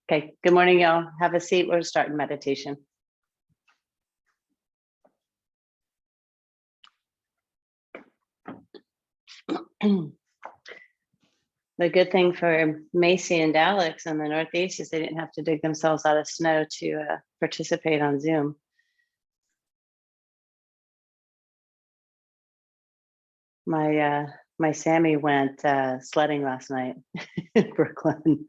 Okay, good morning, y'all. Have a seat. We're starting meditation. The good thing for Macy and Alex in the Northeast is they didn't have to dig themselves out of snow to participate on Zoom. My Sammy went sledding last night in Brooklyn.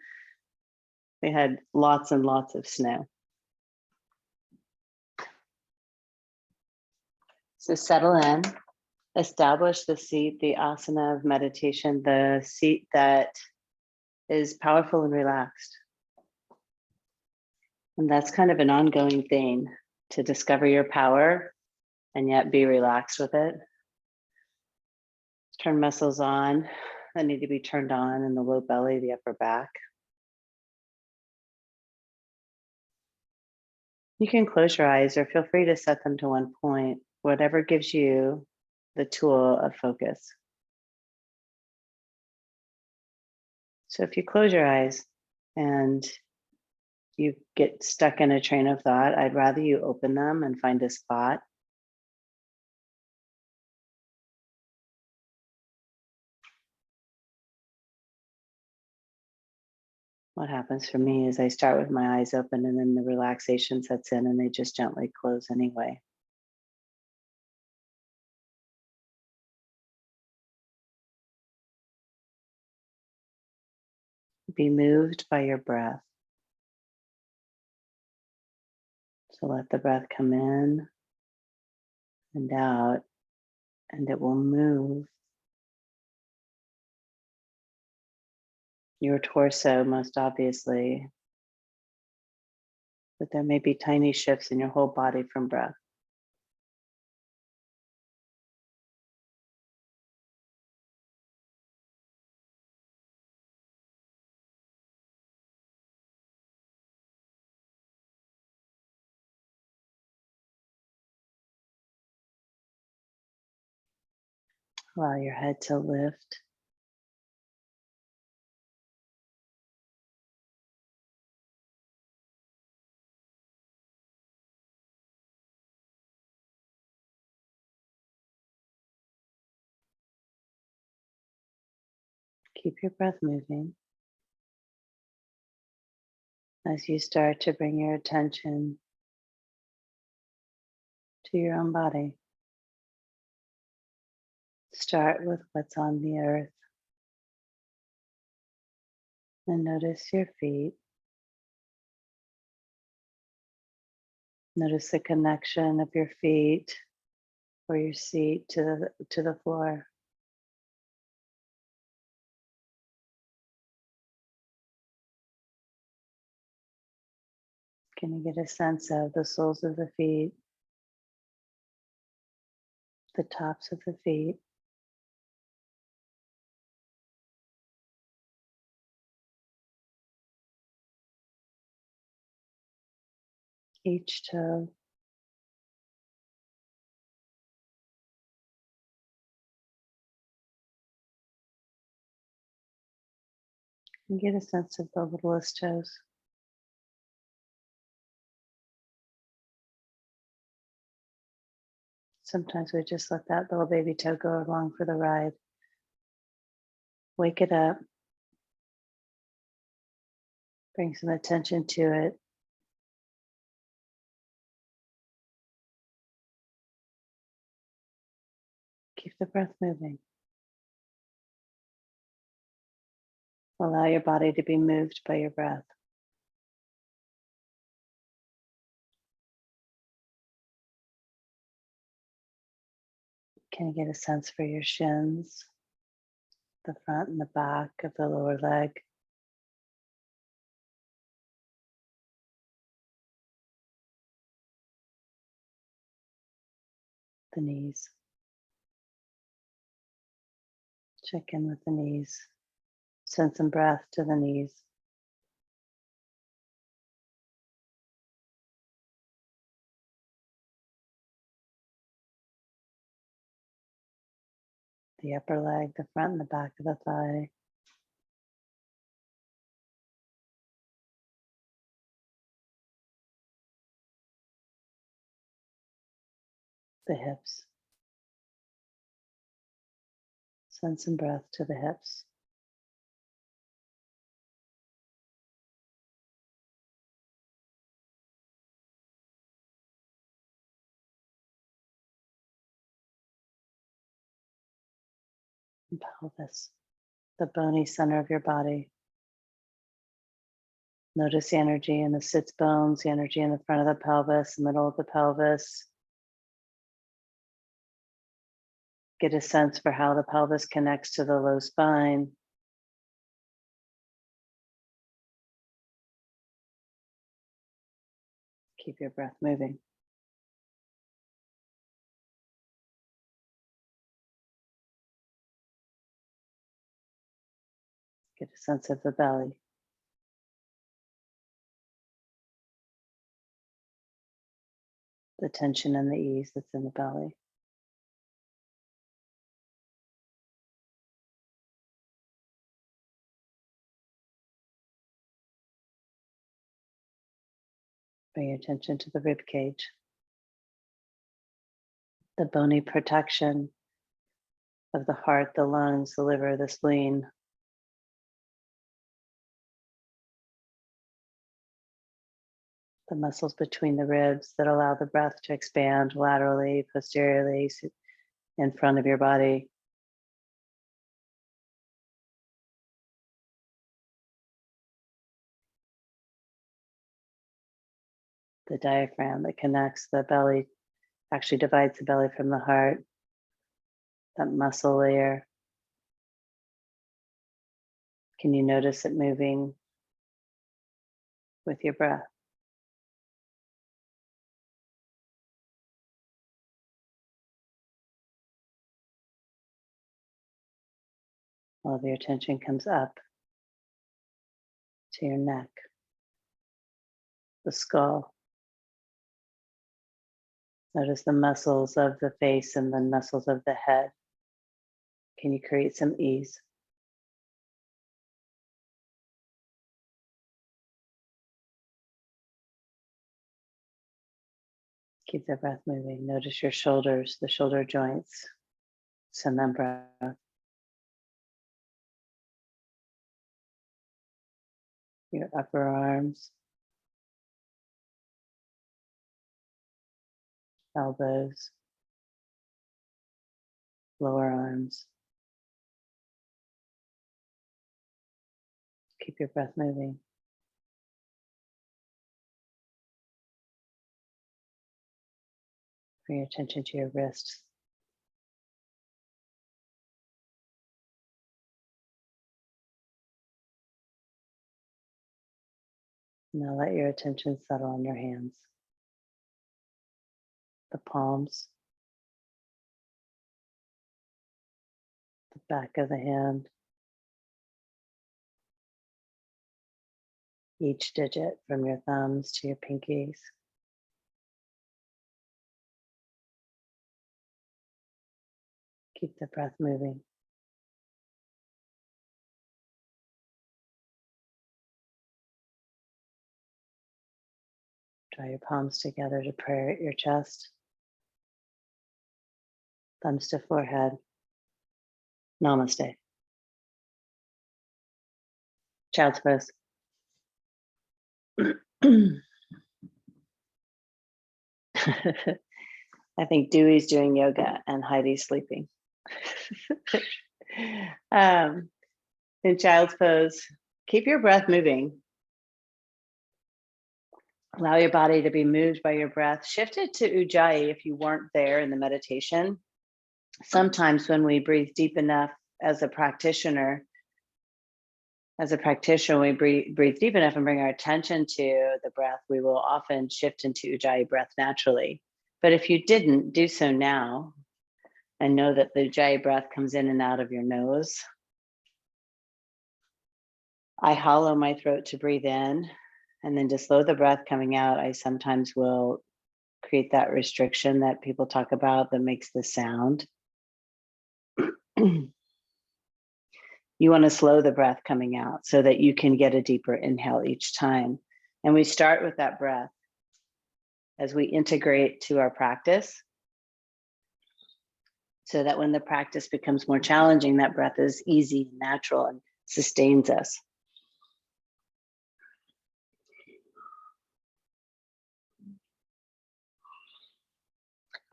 They had lots and lots of snow. So settle in, establish the seat, the asana of meditation, the seat that is powerful and relaxed. And that's kind of an ongoing thing, to discover your power and yet be relaxed with it. Turn muscles on that need to be turned on in the low belly, the upper back. You can close your eyes or feel free to set them to one point, whatever gives you the tool of focus. So if you close your eyes and you get stuck in a train of thought, I'd rather you open them and find a spot. What happens for me is I start with my eyes open and then the relaxation sets in and they just gently close anyway. Be moved by your breath. So let the breath come in and out, and it will move your torso most obviously, but there may be tiny shifts in your whole body from breath. Allow your head to lift. Keep your breath moving as you start to bring your attention to your own body. Start with what's on the earth and notice your feet. Notice the connection of your feet or your seat to the floor. Can you get a sense of the soles of the feet, the tops of the feet, each toe, and get a sense of the littlest toes. Sometimes we just let that little baby toe go along for the ride. Wake it up. Bring some attention to it. Keep the breath moving. Allow your body to be moved by your breath. Can you get a sense for your shins, the front and the back of the lower leg? The knees. Check in with the knees. Send some breath to the knees. The upper leg, the front and the back of the thigh. the hips. Send some breath to the hips. And pelvis, the bony center of your body. Notice the energy in the sits bones, the energy in the front of the pelvis, middle of the pelvis. Get a sense for how the pelvis connects to the low spine. Keep your breath moving. Get a sense of the belly. The tension and the ease that's in the belly. Bring your attention to the rib cage. The bony protection of the heart, the lungs, the liver, the spleen. The muscles between the ribs that allow the breath to expand laterally, posteriorly, in front of your body. The diaphragm that connects the belly, actually divides the belly from the heart. That muscle layer. Can you notice it moving with your breath? All of your attention comes up to your neck, the skull. Notice the muscles of the face and the muscles of the head. Can you create some ease? Keep the breath moving. Notice your shoulders, the shoulder joints. Send them breath. Your upper arms, elbows, lower arms. Keep your breath moving. Bring your attention to your wrists. Now let your attention settle on your hands. The palms, the back of the hand, each digit from your thumbs to your pinkies. Keep the breath moving. Draw your palms together to prayer at your chest. Thumbs to forehead. Namaste. Child's pose. I think Dewey's doing yoga and Heidi's sleeping. In child's pose, keep your breath moving. Allow your body to be moved by your breath. Shift it to Ujjayi if you weren't there in the meditation. Sometimes when we breathe deep enough as a practitioner, we breathe deep enough and bring our attention to the breath, we will often shift into Ujjayi breath naturally. But if you didn't, do so now and know that the Ujjayi breath comes in and out of your nose. I hollow my throat to breathe in, and then to slow the breath coming out, I sometimes will create that restriction that people talk about that makes the sound. You want to slow the breath coming out so that you can get a deeper inhale each time. And we start with that breath as we integrate to our practice. so that when the practice becomes more challenging, that breath is easy and natural and sustains us.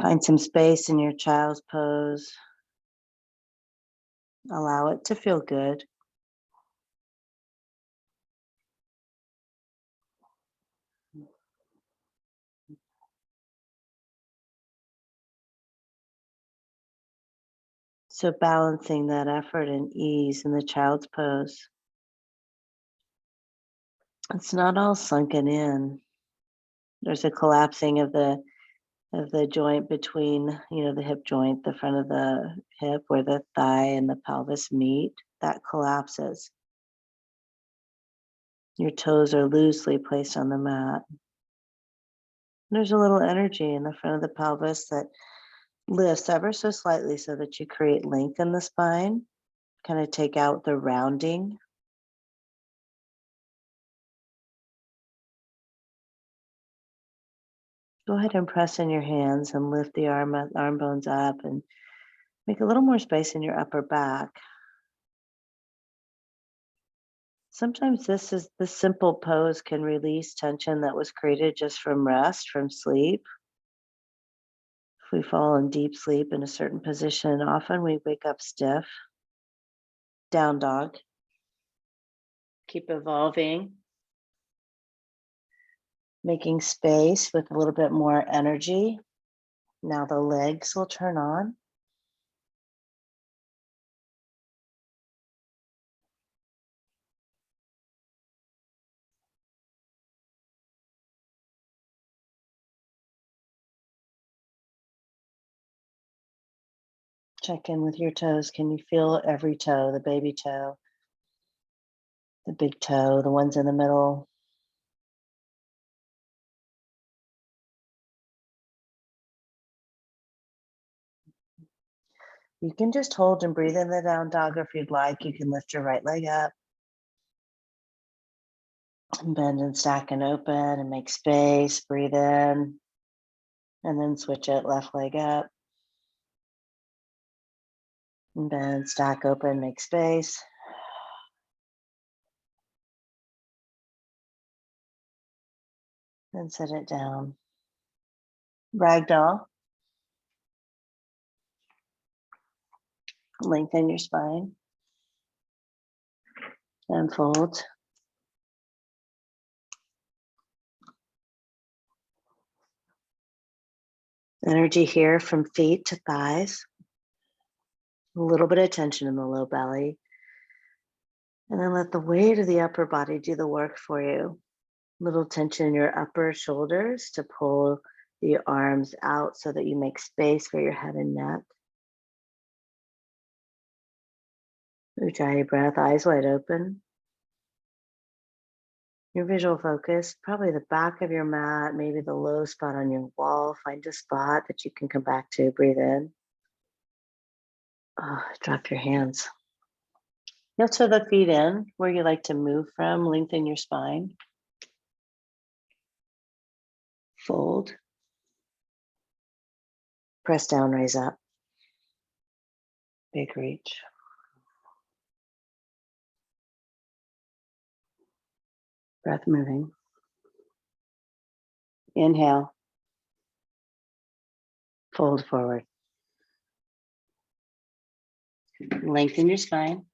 Find some space in your child's pose. Allow it to feel good. So balancing that effort and ease in the child's pose. It's not all sunken in. There's a collapsing of the joint between, the hip joint, the front of the hip where the thigh and the pelvis meet. That collapses. Your toes are loosely placed on the mat. There's a little energy in the front of the pelvis that lifts ever so slightly so that you create length in the spine, kind of take out the rounding. Go ahead and press in your hands and lift the arm bones up and make a little more space in your upper back. Sometimes this simple pose can release tension that was created just from rest, from sleep. If we fall in deep sleep in a certain position, often we wake up stiff. Down dog. Keep evolving. Making space with a little bit more energy. Now the legs will turn on. Check in with your toes. Can you feel every toe, the baby toe, the big toe, the ones in the middle? You can just hold and breathe in the down dog, or if you'd like, you can lift your right leg up. And bend and stack and open and make space, breathe in, and then switch it, left leg up. And bend, stack, open, make space. Then set it down. Ragdoll. Lengthen your spine. And fold. Energy here from feet to thighs. A little bit of tension in the low belly. And then let the weight of the upper body do the work for you. Little tension in your upper shoulders to pull the arms out so that you make space for your head and neck. Ujjayi breath, eyes wide open. Your visual focus, probably the back of your mat, maybe the low spot on your wall. Find a spot that you can come back to. Breathe in. Drop your hands. You'll toe the feet in where you like to move from. Lengthen your spine. Fold. Press down, raise up. Big reach. Breath moving. Inhale. Fold forward. Lengthen your spine.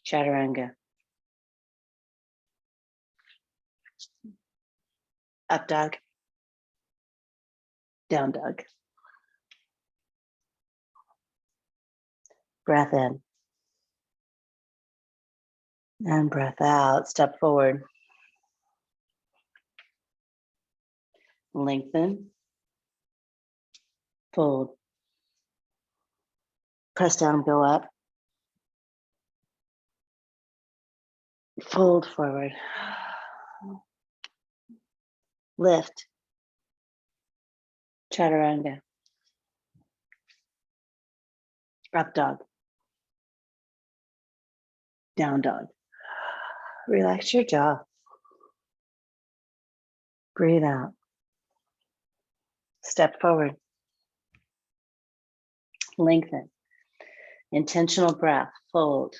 Chaturanga. Up dog. Down dog. Breath in. And breath out. Step forward. Lengthen. Fold. Press down, go up. Fold forward. Lift. Chaturanga. Up dog. Down dog. Relax your jaw. Breathe out. Step forward. Lengthen. Intentional breath, fold.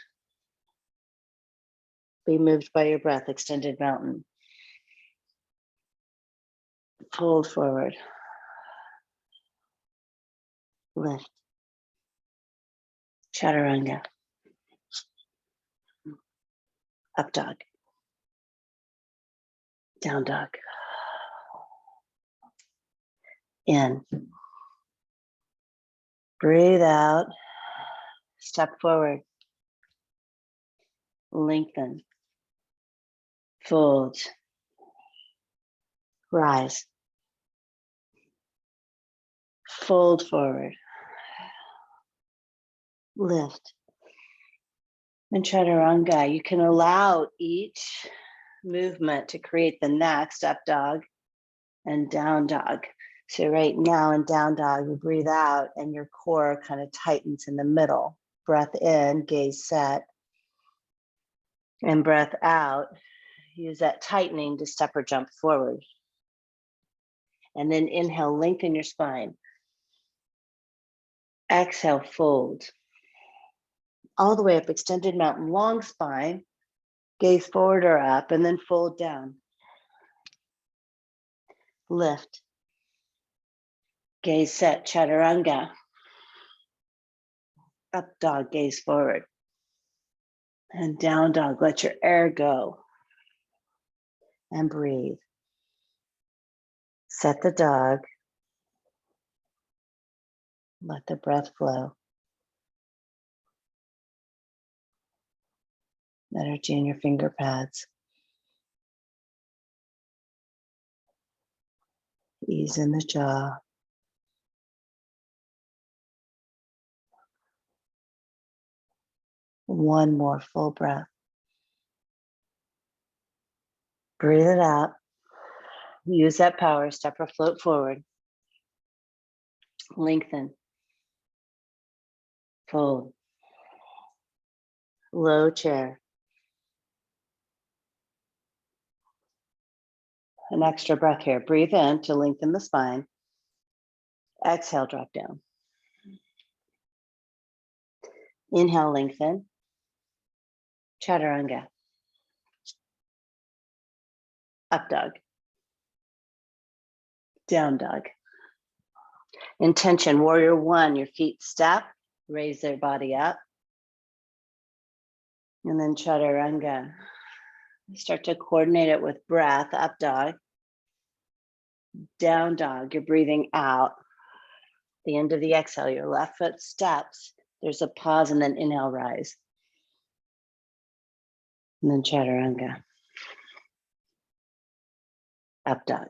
Be moved by your breath, extended mountain. Fold forward. Lift. Chaturanga. Up dog. Down dog. In. Breathe out. Step forward. Lengthen. Fold. Rise. Fold forward. Lift. And chaturanga. You can allow each movement to create the next up dog and down dog. So right now in down dog, you breathe out and your core kind of tightens in the middle. Breath in, gaze set. And breath out, use that tightening to step or jump forward. And then inhale, lengthen your spine. Exhale, fold. All the way up, extended mountain, long spine. Gaze forward or up, and then fold down. Lift. Gaze set, chaturanga. Up dog, gaze forward. And down dog, let your air go. And breathe. Set the dog. Let the breath flow. Energy in your finger pads. Ease in the jaw. One more full breath. Breathe it out. Use that power, step or float forward. Lengthen. Fold. Low chair. An extra breath here. Breathe in to lengthen the spine. Exhale, drop down. Inhale, lengthen. Chaturanga. Up dog. Down dog. Intention, warrior one, your feet step, raise their body up. And then chaturanga. Start to coordinate it with breath, up dog. Down dog, you're breathing out. The end of the exhale, your left foot steps. There's a pause and then inhale, rise. And then chaturanga. Up dog.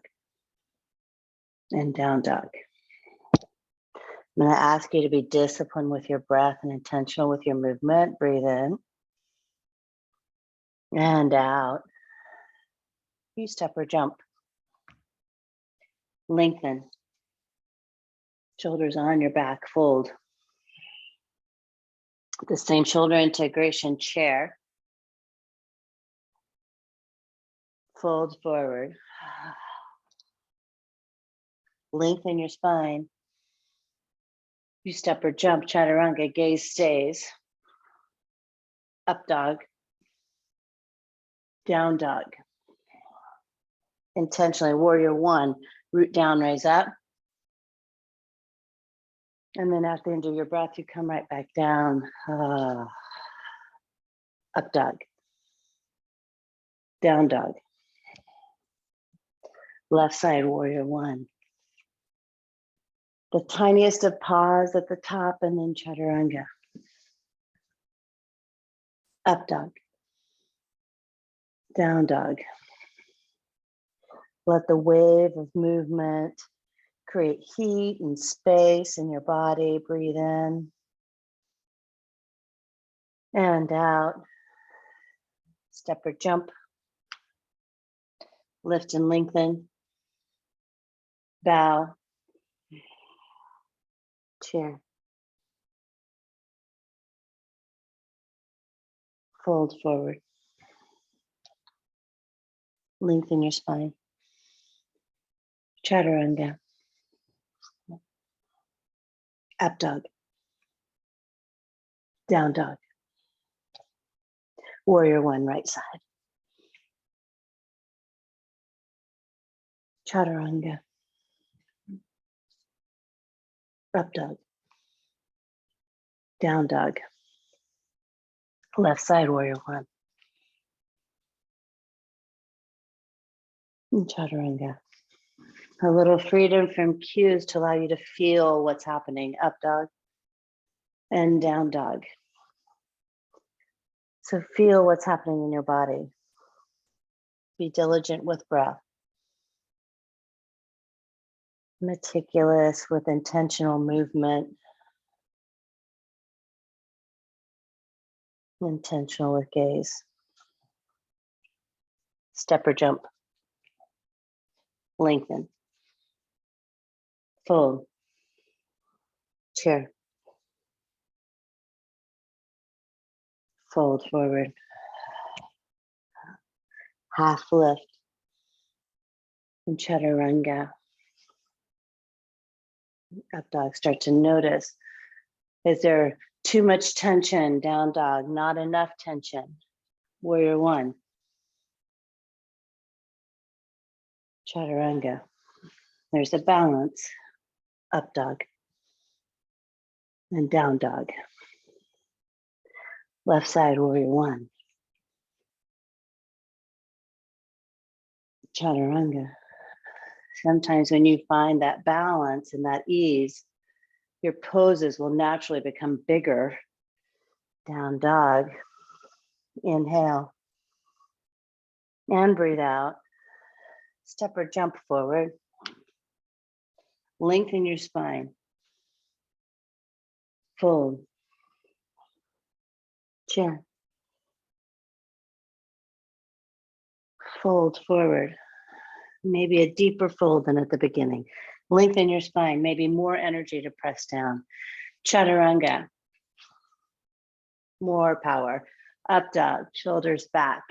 And down dog. I'm going to ask you to be disciplined with your breath and intentional with your movement. Breathe in. And out. You step or jump. Lengthen. Shoulders on your back, fold. The same shoulder integration, chair. Fold forward. Lengthen your spine. You step or jump, chaturanga, gaze stays. Up dog. Down dog. Intentionally, warrior one, root down, raise up. And then at the end of your breath, you come right back down. Up dog. Down dog. Left side, warrior one. The tiniest of pause at the top, and then chaturanga. Up dog. Down dog. Let the wave of movement create heat and space in your body. Breathe in and out. Step or jump. Lift and lengthen. Bow. Chair. Fold forward. Lengthen your spine. Chaturanga. Up dog. Down dog. Warrior one, right side. Chaturanga. Up dog. Down dog. Left side, warrior one. And chaturanga. A little freedom from cues to allow you to feel what's happening. Up dog and down dog. So feel what's happening in your body. Be diligent with breath. Meticulous with intentional movement. Intentional with gaze. Step or jump. Lengthen. Fold. Chair. Fold forward. Half lift. And chaturanga. Up dog. Start to notice. Is there too much tension? Down dog. Not enough tension. Warrior one. Chaturanga. There's a balance. Up dog. And down dog. Left side, warrior one. Chaturanga. Sometimes when you find that balance and that ease, your poses will naturally become bigger. Down dog. Inhale. And breathe out. Step or jump forward. Lengthen your spine. Fold. Chair. Fold forward. Maybe a deeper fold than at the beginning. Lengthen your spine, maybe more energy to press down. Chaturanga. More power. Up dog, shoulders back.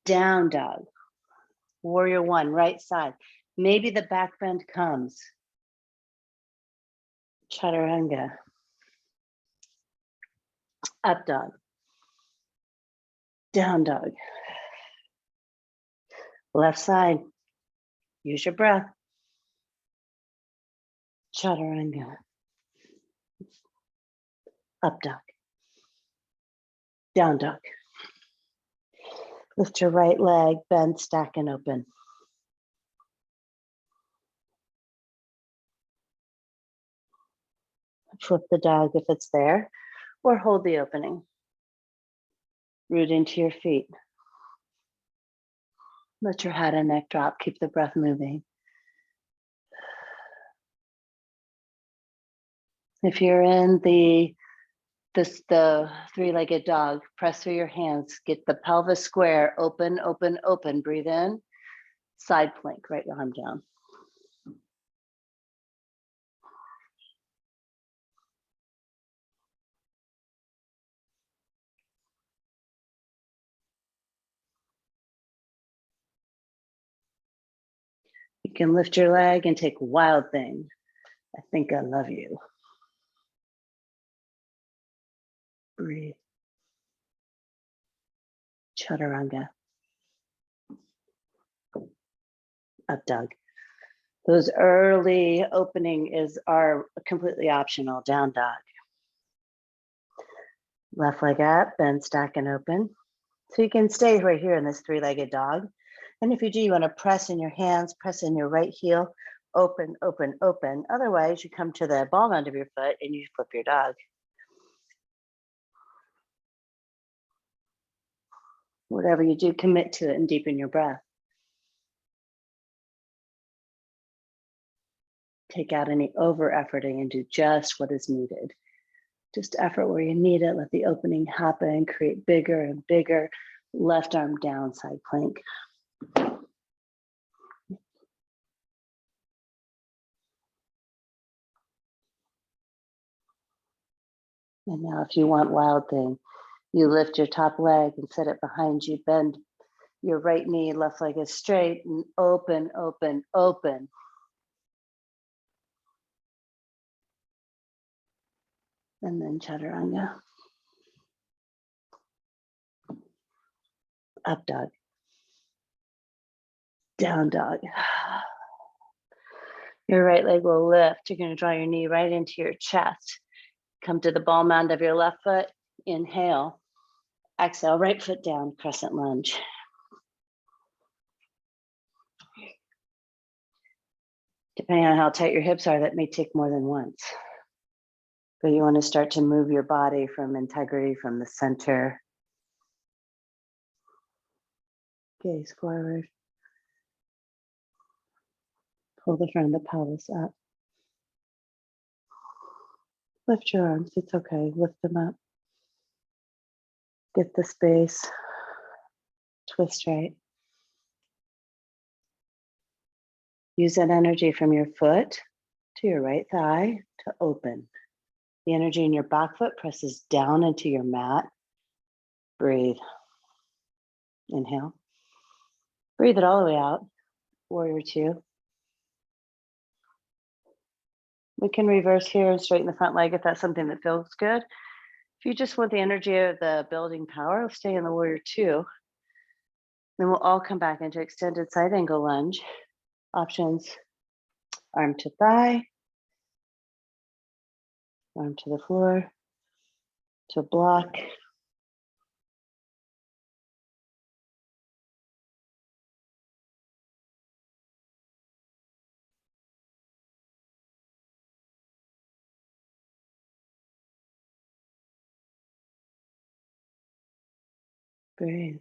Down dog. Warrior one, right side. Maybe the back bend comes. Chaturanga. Up dog. Down dog. Left side. Use your breath. Chaturanga. Up dog. Down dog. Lift your right leg, bend, stack, and open. Flip the dog if it's there, or hold the opening. Root into your feet. Let your head and neck drop. Keep the breath moving. If you're in the three-legged dog, press through your hands. Get the pelvis square. Open, open, open. Breathe in. Side plank. Right arm down. You can lift your leg and take wild thing. I think I love you. Breathe. Chaturanga. Up dog. Those early opening are completely optional. Down dog. Left leg up, bend, stack, and open. So you can stay right here in this three-legged dog. And if you do, you want to press in your hands, press in your right heel, open, open, open. Otherwise, you come to the ball end of your foot and you flip your dog. Whatever you do, commit to it and deepen your breath. Take out any over-efforting and do just what is needed. Just effort where you need it. Let the opening happen. Create bigger and bigger. Left arm down, side plank. And now if you want wild thing, you lift your top leg and set it behind you. Bend your right knee, left leg is straight, and open, open, open. And then chaturanga. Up dog. Down dog. Your right leg will lift. You're going to draw your knee right into your chest. Come to the ball mound of your left foot. Inhale. Exhale, right foot down, crescent lunge. Depending on how tight your hips are, that may take more than once. But you want to start to move your body from integrity, from the center. Gaze forward. Pull the front of the pelvis up. Lift your arms, it's okay, lift them up. Get the space, twist right. Use that energy from your foot to your right thigh to open. The energy in your back foot presses down into your mat. Breathe. Inhale. Breathe it all the way out. Warrior two. We can reverse here and straighten the front leg if that's something that feels good. If you just want the energy of the building power, stay in the warrior two. Then we'll all come back into extended side angle lunge. Options, arm to thigh, arm to the floor, to block. Breathe.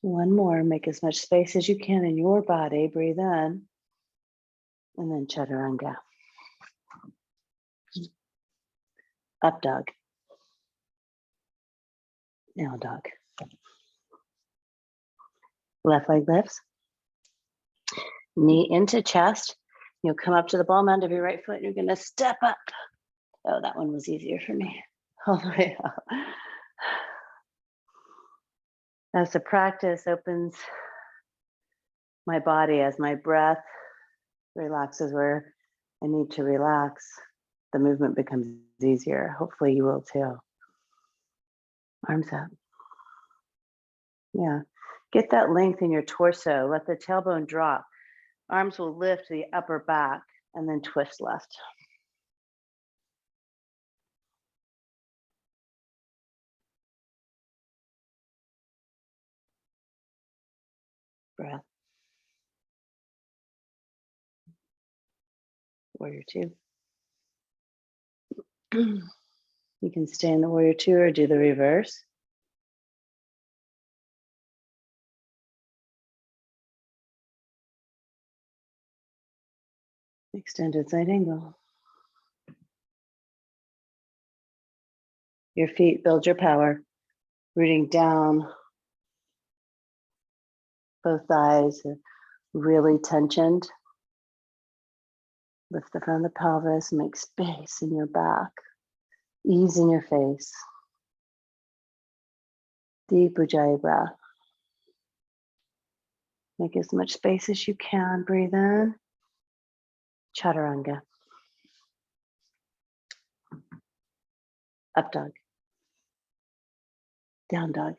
One more, make as much space as you can in your body. Breathe in, and then chaturanga. Up dog. Down dog. Left leg lifts. Knee into chest. You'll come up to the ball mound of your right foot and you're gonna step up. Oh, that one was easier for me. All the way up. As the practice opens my body, as my breath relaxes where I need to relax, the movement becomes easier. Hopefully you will too. Arms up. Yeah. Get that length in your torso. Let the tailbone drop. Arms will lift the upper back and then twist left. Breath. Warrior two. You can stay in the warrior two or do the reverse. Extended side angle. Your feet build your power, rooting down. Both thighs are really tensioned. Lift the front of the pelvis, make space in your back. Ease in your face. Deep Ujjayi breath. Make as much space as you can. Breathe in. Chaturanga. Up dog. Down dog.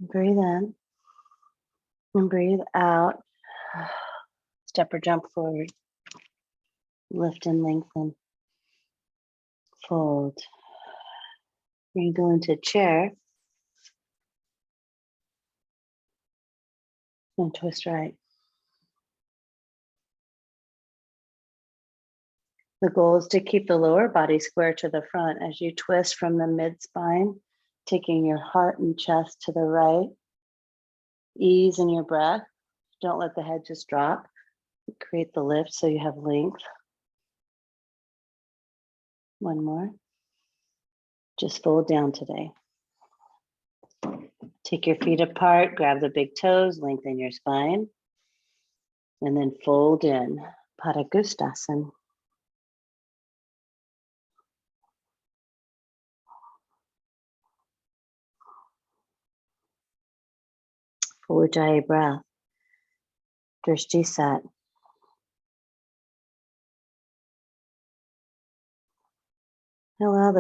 Breathe in and breathe out. Step or jump forward. Lift and lengthen. Fold. You're going to go into chair. And twist right. The goal is to keep the lower body square to the front as you twist from the mid-spine, taking your heart and chest to the right. Ease in your breath. Don't let the head just drop. Create the lift so you have length. One more. Just fold down today. Take your feet apart, grab the big toes, lengthen your spine, and then fold in. Padangusthasana. Full Ujjayi breath. Drishti set. Allow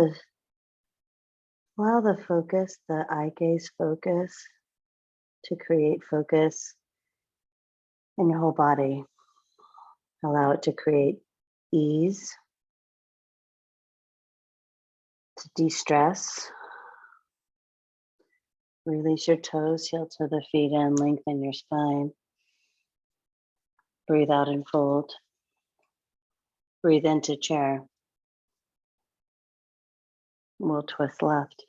the focus, the eye gaze focus, to create focus in your whole body. Allow it to create ease, to de-stress. Release your toes, heel to the feet in, lengthen your spine. Breathe out and fold. Breathe into chair. We'll twist left.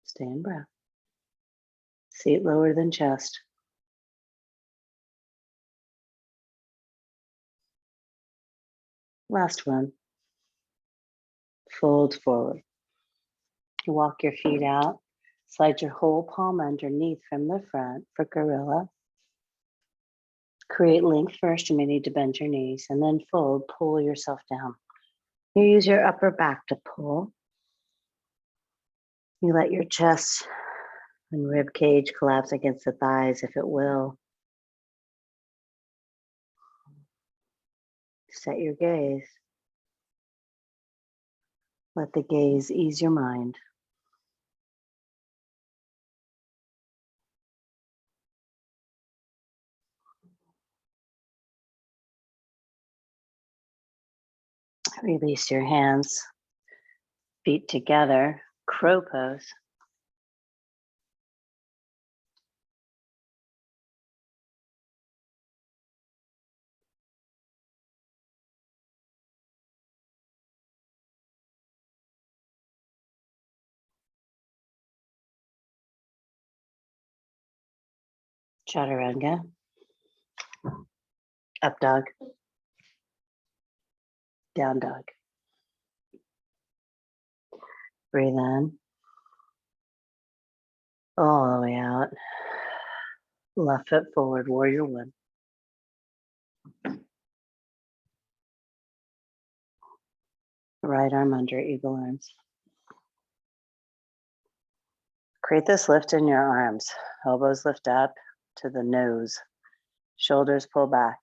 Stay in breath. Seat lower than chest. Last one. Fold forward. Walk your feet out. Slide your whole palm underneath from the front for gorilla. Create length first. You may need to bend your knees and then fold, pull yourself down. You use your upper back to pull. You let your chest and rib cage collapse against the thighs if it will. Set your gaze. Let the gaze ease your mind. Release your hands, feet together, crow pose. Chaturanga. Up dog. Down dog. Breathe in. All the way out. Left foot forward, warrior one. Right arm under, eagle arms. Create this lift in your arms. Elbows lift up to the nose. Shoulders pull back.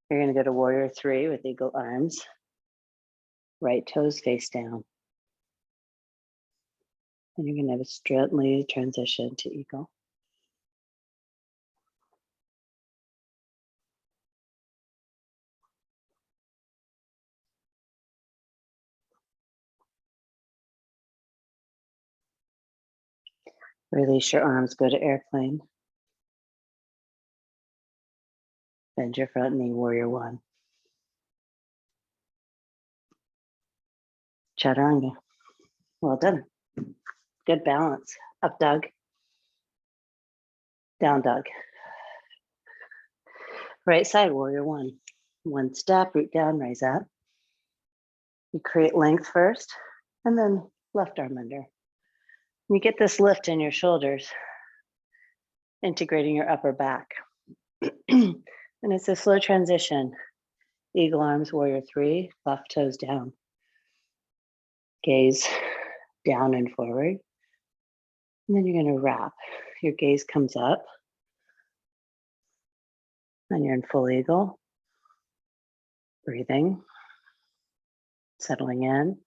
You're going to go to warrior three with eagle arms. Right toes face down. And you're going to have a gently transition to eagle. Release your arms, go to airplane. Bend your front knee, warrior one. Chaturanga. Well done. Good balance. Up dog. Down dog. Right side, warrior one. One step, root down, rise up. You create length first, and then left arm under. You get this lift in your shoulders, integrating your upper back. And it's a slow transition. Eagle arms, warrior three, left toes down. Gaze down and forward. And then you're going to wrap. Your gaze comes up. And you're in full eagle. Breathing. Settling in.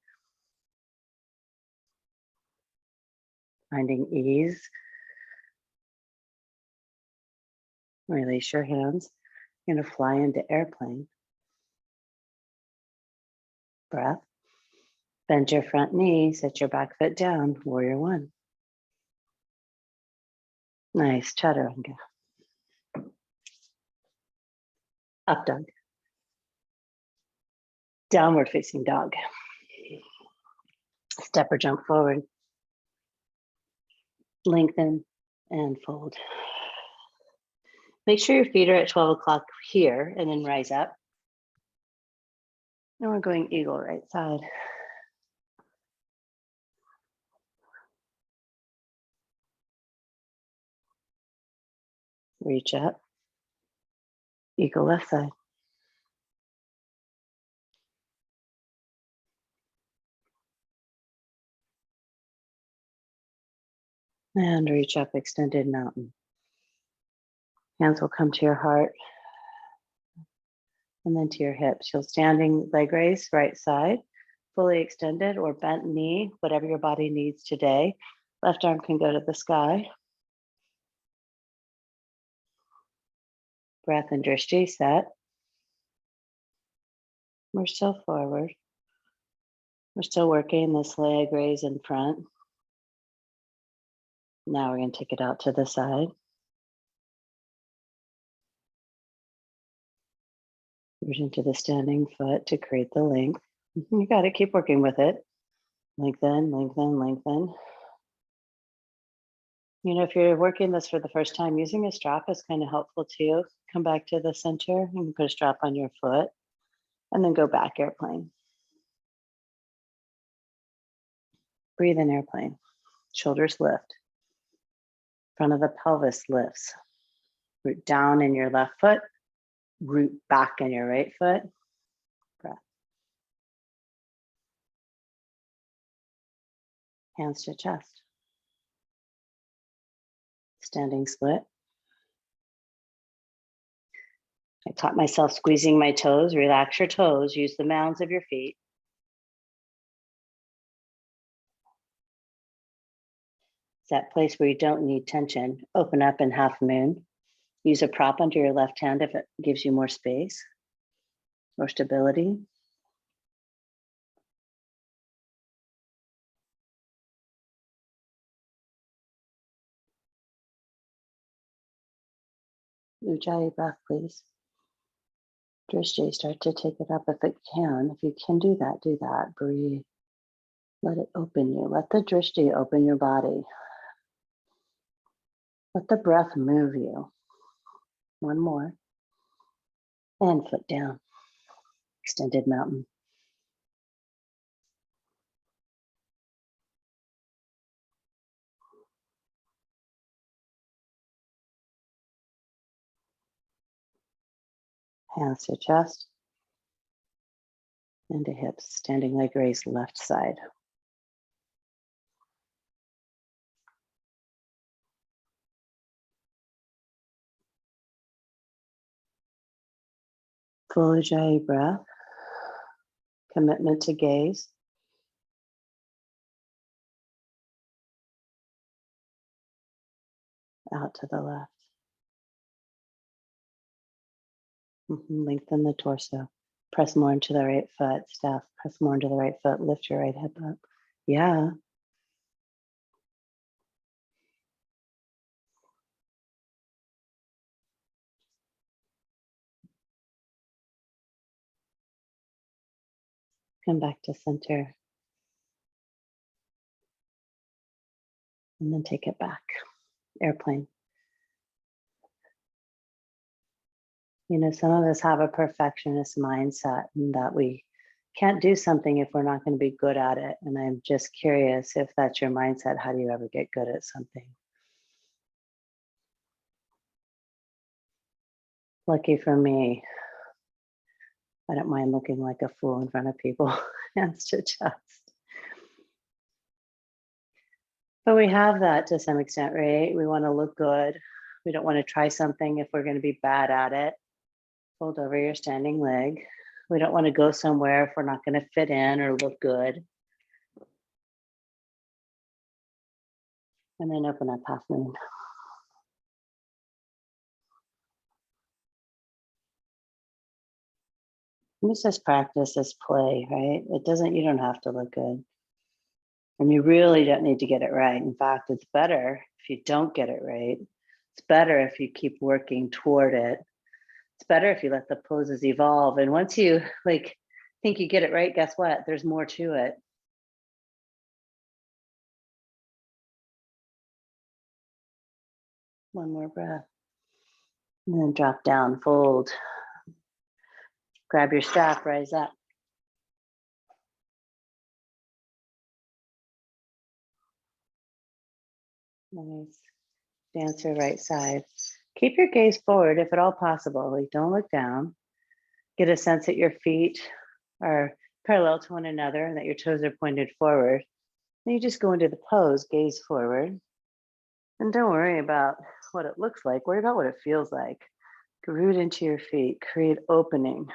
Finding ease. Release your hands. You're going to fly into airplane. Breath. Bend your front knee, set your back foot down, warrior one. Nice, chaturanga. Up dog. Downward facing dog. Step or jump forward. Lengthen and fold. Make sure your feet are at 12 o'clock here and then rise up. And we're going eagle right side. Reach up. Eagle left side. And reach up, extended mountain. Hands will come to your heart and then to your hips. You'll standing leg raise, right side, fully extended or bent knee, whatever your body needs today. Left arm can go to the sky. Breath and drishti set. We're still forward. We're still working this leg raise in front. Now we're going to take it out to the side. Reach into the standing foot to create the length. You got to keep working with it. Lengthen, lengthen, lengthen. You know, if you're working this for the first time, using a strap is kind of helpful too. Come back to the center. You can put a strap on your foot and then go back airplane. Breathe in airplane. Shoulders lift. Front of the pelvis lifts. Root down in your left foot. Root back in your right foot. Breath. Hands to chest. Standing split. I taught myself squeezing my toes. Relax your toes. Use the mounds of your feet. It's that place where you don't need tension. Open up in half moon. Use a prop under your left hand if it gives you more space or stability. Ujjayi breath, please. Drishti, start to take it up if it can. If you can do that, do that. Breathe. Let it open you. Let the drishti open your body. Let the breath move you. One more. And foot down. Extended mountain. Hands to chest. And to hips. Standing leg raise left side. Full Ujjayi breath. Commitment to gaze. Out to the left. Lengthen the torso. Press more into the right foot. Steph, press more into the right foot. Lift your right hip up. Yeah. Come back to center. And then take it back. Airplane. You know, some of us have a perfectionist mindset and that we can't do something if we're not going to be good at it. And I'm just curious, if that's your mindset, how do you ever get good at something? Lucky for me, I don't mind looking like a fool in front of people. Hands to chest. But we have that to some extent, right? We want to look good. We don't want to try something if we're going to be bad at it. Fold over your standing leg. We don't want to go somewhere if we're not going to fit in or look good. And then open up half moon. This is practice, this play, right? You don't have to look good. And you really don't need to get it right. In fact, it's better if you don't get it right. It's better if you keep working toward it. It's better if you let the poses evolve. And once you think you get it right, guess what? There's more to it. One more breath. And then drop down, fold. Grab your strap, rise up. Nice. Dancer right side. Keep your gaze forward if at all possible. Don't look down. Get a sense that your feet are parallel to one another and that your toes are pointed forward. Then you just go into the pose, gaze forward. And don't worry about what it looks like. Worry about what it feels like. Root into your feet, create opening,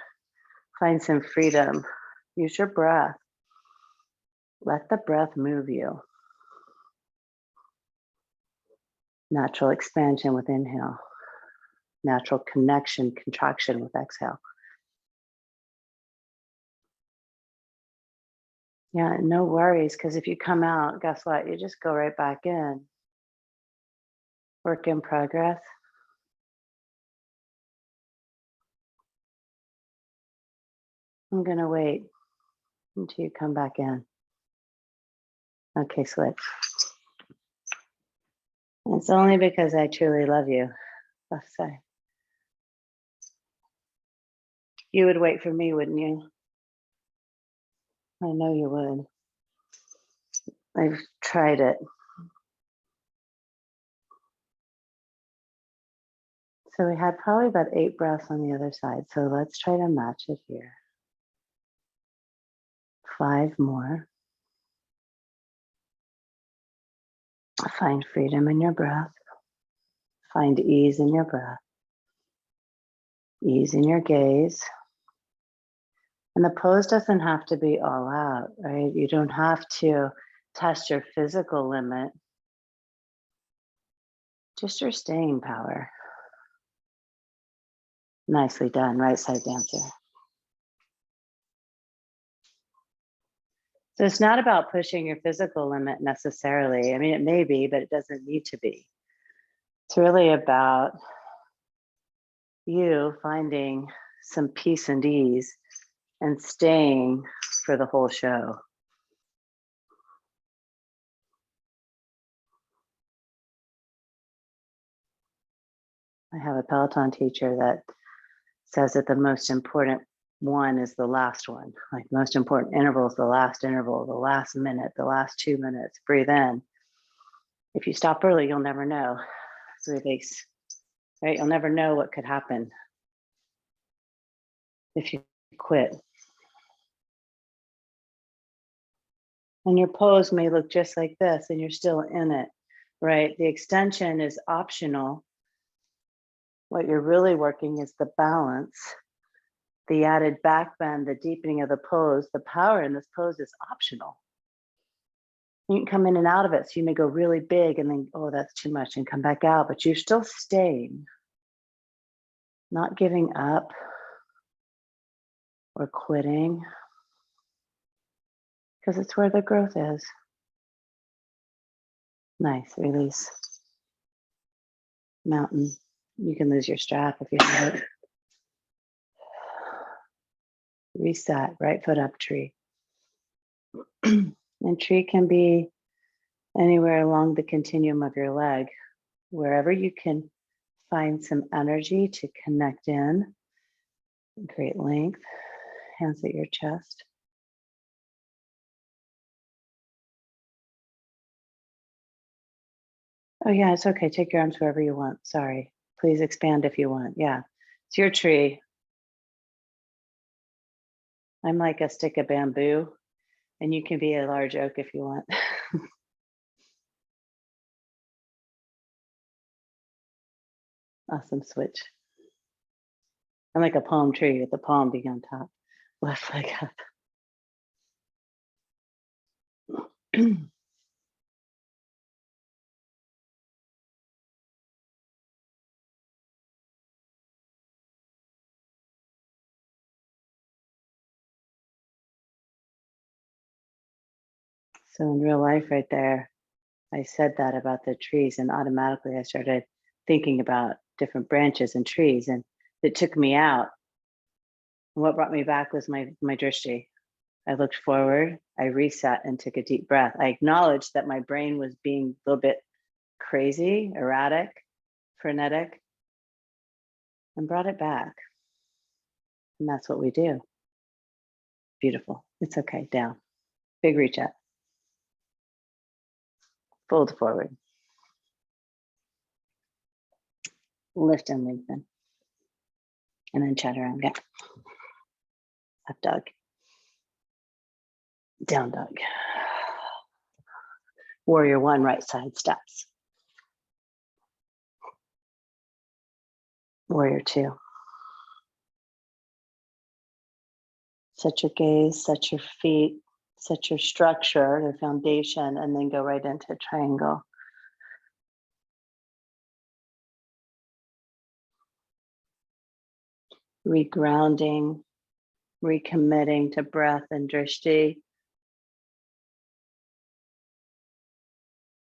find some freedom. Use your breath. Let the breath move you. Natural expansion with inhale, natural connection, contraction with exhale. Yeah, no worries, because if you come out, guess what? You just go right back in. Work in progress. I'm going to wait until you come back in. Okay, switch. It's only because I truly love you. Left side. You would wait for me, wouldn't you? I know you would. I've tried it. So we had probably about 8 breaths on the other side. So let's try to match it here. 5 more. Find freedom in your breath. Find ease in your breath. Ease in your gaze. And the pose doesn't have to be all out, right? You don't have to test your physical limit. Just your staying power. Nicely done, right side dancer. So it's not about pushing your physical limit necessarily. I mean, it may be, but it doesn't need to be. It's really about you finding some peace and ease and staying for the whole show. I have a Peloton teacher that says that the most important one is the last one. Like most important interval is the last interval, the last minute, the last 2 minutes. Breathe in. If you stop early, you'll never know. Release, right? You'll never know what could happen if you quit. And your pose may look just like this and you're still in it, right? The extension is optional. What you're really working is the balance, the added back bend, the deepening of the pose. The power in this pose is optional. You can come in and out of it. So you may go really big and then, oh, that's too much, and come back out, but you're still staying, not giving up or quitting, because it's where the growth is. Nice, release. Mountain. You can lose your strap if you have it. Reset, right foot up, tree. And tree can be anywhere along the continuum of your leg, wherever you can find some energy to connect in and create length. Hands at your chest. Oh yeah, it's okay. Take your arms wherever you want. Sorry. Please expand if you want. Yeah, it's your tree. I'm like a stick of bamboo, and you can be a large oak if you want. Awesome, switch. I'm like a palm tree with the palm being on top. Left leg up. So in real life right there, I said that about the trees, and automatically I started thinking about different branches and trees, and it took me out. And what brought me back was my drishti. I looked forward, I reset and took a deep breath. I acknowledged that my brain was being a little bit crazy, erratic, frenetic, and brought it back. And that's what we do. Beautiful. It's okay. Down. Big reach up. Fold forward. Lift and lengthen. And then chaturanga. Up dog. Down dog. Warrior one, right side steps. Warrior two. Set your gaze, set your feet, set your structure, the foundation, and then go right into triangle. Regrounding, recommitting to breath and drishti.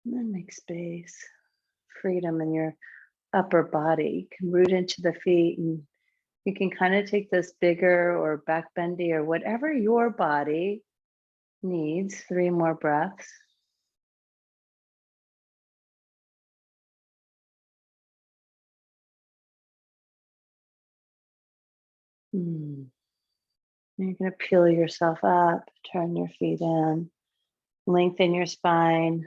And then make space, freedom in your upper body. You can root into the feet, and you can kind of take this bigger or back bendy or whatever your body needs. 3 more breaths. You're going to peel yourself up, turn your feet in, lengthen your spine,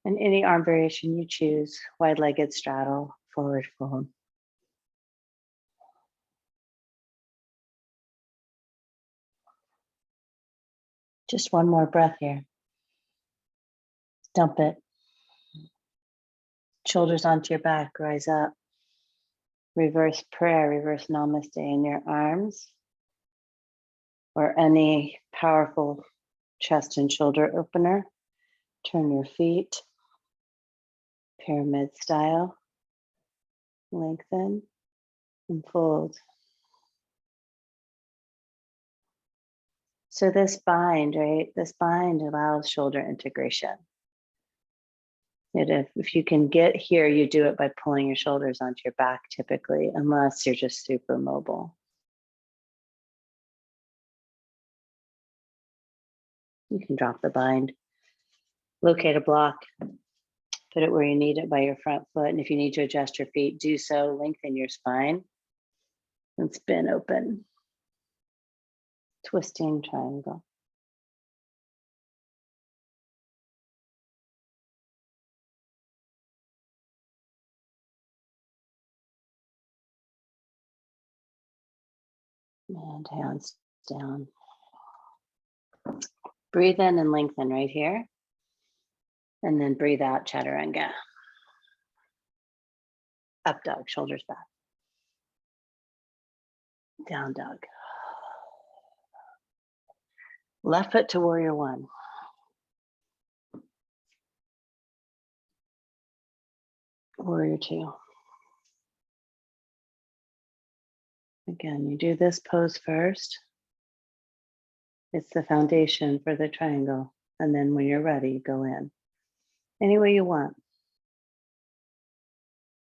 and any arm variation you choose. Wide-legged straddle, forward fold. Just 1 more breath here. Dump it. Shoulders onto your back, rise up. Reverse prayer, reverse namaste in your arms, or any powerful chest and shoulder opener. Turn your feet, pyramid style. Lengthen and fold. So this bind, right? This bind allows shoulder integration. If you can get here, you do it by pulling your shoulders onto your back typically, unless you're just super mobile. You can drop the bind, locate a block, put it where you need it by your front foot. And if you need to adjust your feet, do so, lengthen your spine and spin open. Twisting triangle. And hands down. Breathe in and lengthen right here. And then breathe out, chaturanga. Up dog, shoulders back. Down dog. Left foot to warrior one. Warrior two. Again, you do this pose first. It's the foundation for the triangle. And then when you're ready, go in. Any way you want.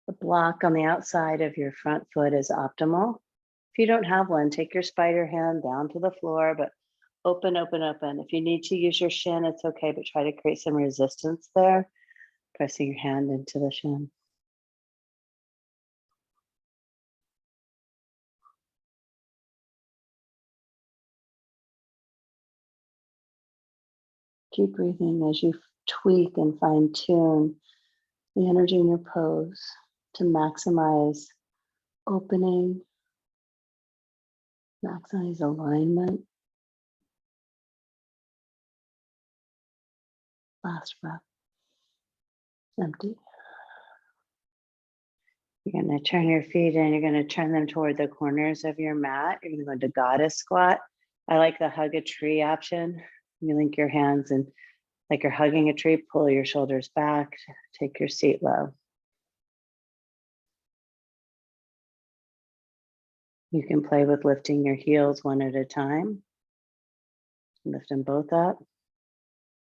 The block on the outside of your front foot is optimal. If you don't have one, take your spider hand down to the floor, but open, open, open. If you need to use your shin, it's okay, but try to create some resistance there, pressing your hand into the shin. Keep breathing as you tweak and fine tune the energy in your pose to maximize opening, maximize alignment. Last breath. Empty. You're going to turn your feet in. You're going to turn them toward the corners of your mat. You're going to go into goddess squat. I like the hug a tree option. You link your hands and like you're hugging a tree, pull your shoulders back, take your seat low. You can play with lifting your heels one at a time. Lift them both up.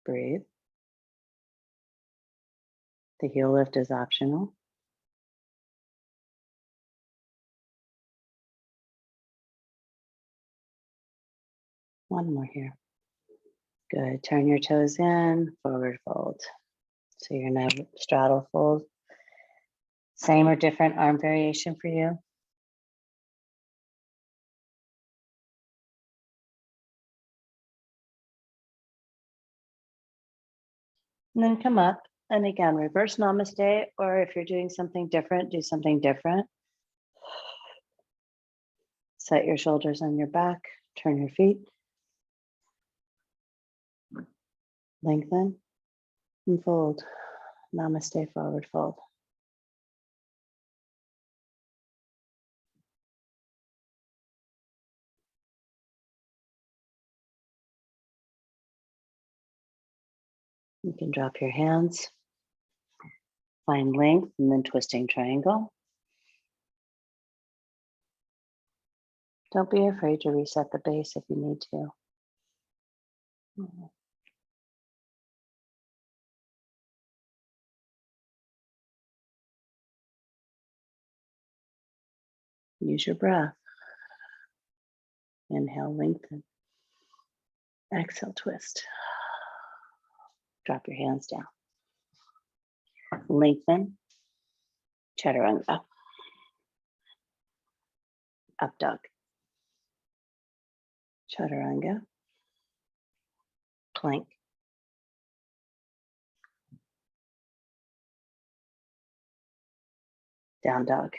Breathe. The heel lift is optional. One more here. Good. Turn your toes in, forward fold. So you're now straddle fold. Same or different arm variation for you. And then come up and again, reverse namaste, or if you're doing something different, do something different. Set your shoulders on your back, turn your feet. Lengthen and fold. Namaste, forward fold. You can drop your hands, find length, and then twisting triangle. Don't be afraid to reset the base if you need to. Use your breath. Inhale, lengthen. Exhale, twist. Drop your hands down. Lengthen. Chaturanga. Up dog. Chaturanga. Plank. Down dog.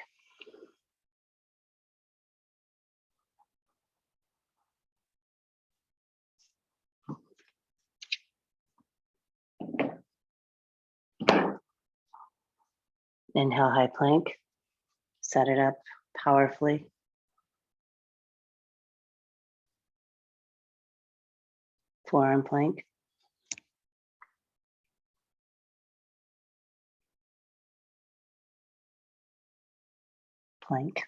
Inhale, high plank. Set it up powerfully. Forearm plank. Plank.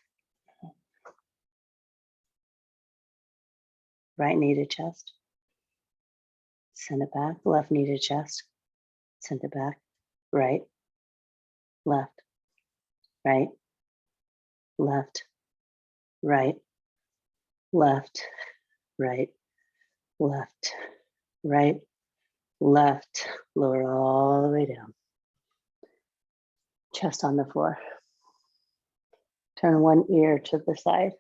Right knee to chest. Send it back. Left knee to chest. Send it back. Right. Left. Right. Left. Right. Left. Right. Left. Right. Left. Lower all the way down. Chest on the floor. Turn one ear to the side.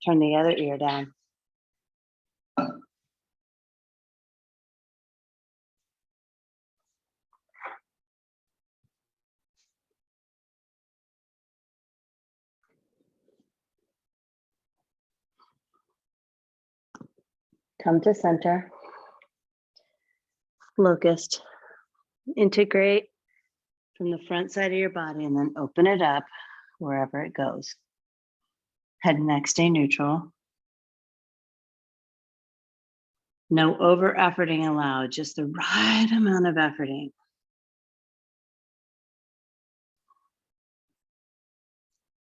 Turn the other ear down. Come to center. Locust. Integrate from the front side of your body and then open it up wherever it goes. Head and neck stay neutral. No over efforting allowed, just the right amount of efforting.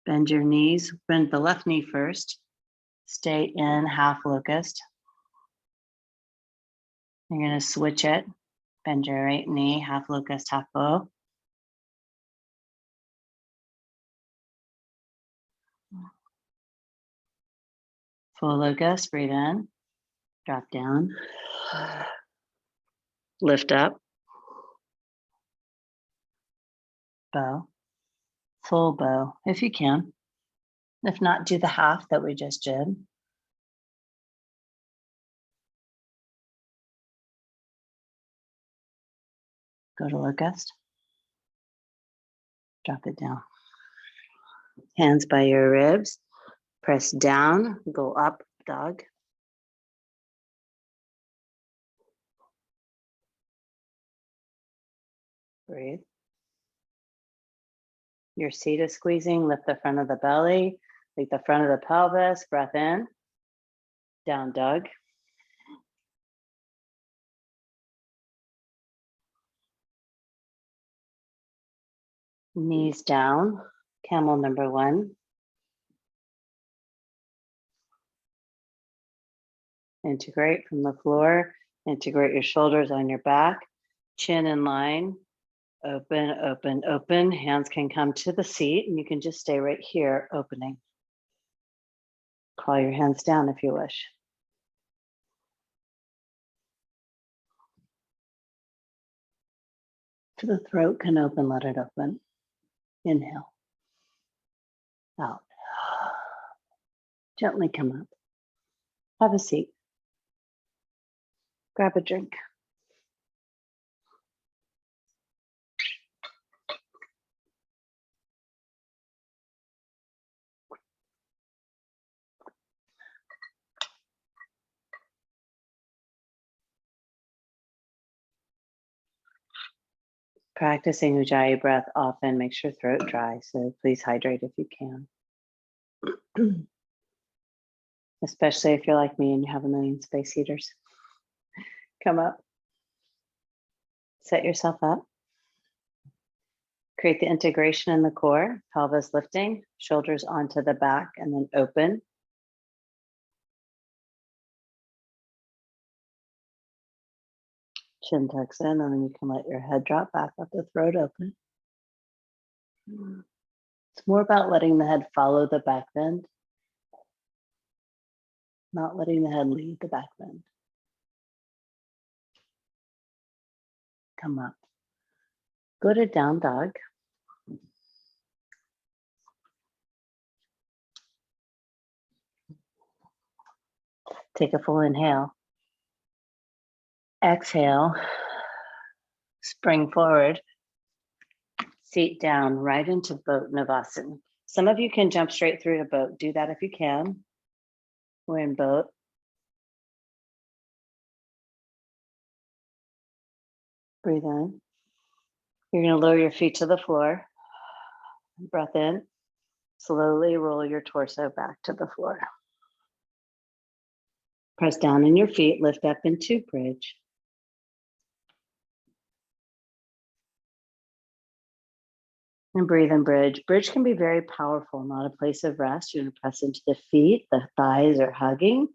Bend your knees, bend the left knee first. Stay in half locust. You're gonna switch it. Bend your right knee, half locust, half bow. Full locust, breathe in, drop down, lift up, bow, full bow if you can. If not, do the half that we just did. Go to locust, drop it down. Hands by your ribs, press down, go up, dog. Breathe. Your seat is squeezing, lift the front of the belly, lift the front of the pelvis, breath in, down dog. Knees down, camel number one. Integrate from the floor, integrate your shoulders on your back, chin in line, open, open, open. Hands can come to the seat and you can just stay right here, opening. Crawl your hands down if you wish. So the throat can open, let it open. Inhale, out. Gently come up. Have a seat. Grab a drink. Practicing Ujjayi breath often makes your throat dry, so please hydrate if you can. especially if you're like me and you have a million space heaters. Come up. Set yourself up. Create the integration in the core, pelvis lifting, shoulders onto the back, and then open. Chin tucks in, and then you can let your head drop back, let the throat open. It's more about letting the head follow the back bend, not letting the head lead the back bend. Come up. Go to down dog. Take a full inhale. Exhale. Spring forward. Seat down right into boat Navasana. Some of you can jump straight through to boat. Do that if you can. We're in boat. Breathe in. You're going to lower your feet to the floor. Breath in. Slowly roll your torso back to the floor. Press down in your feet. Lift up into bridge. And breathe in bridge. Bridge can be very powerful, not a place of rest. You're going to press into the feet. The thighs are hugging.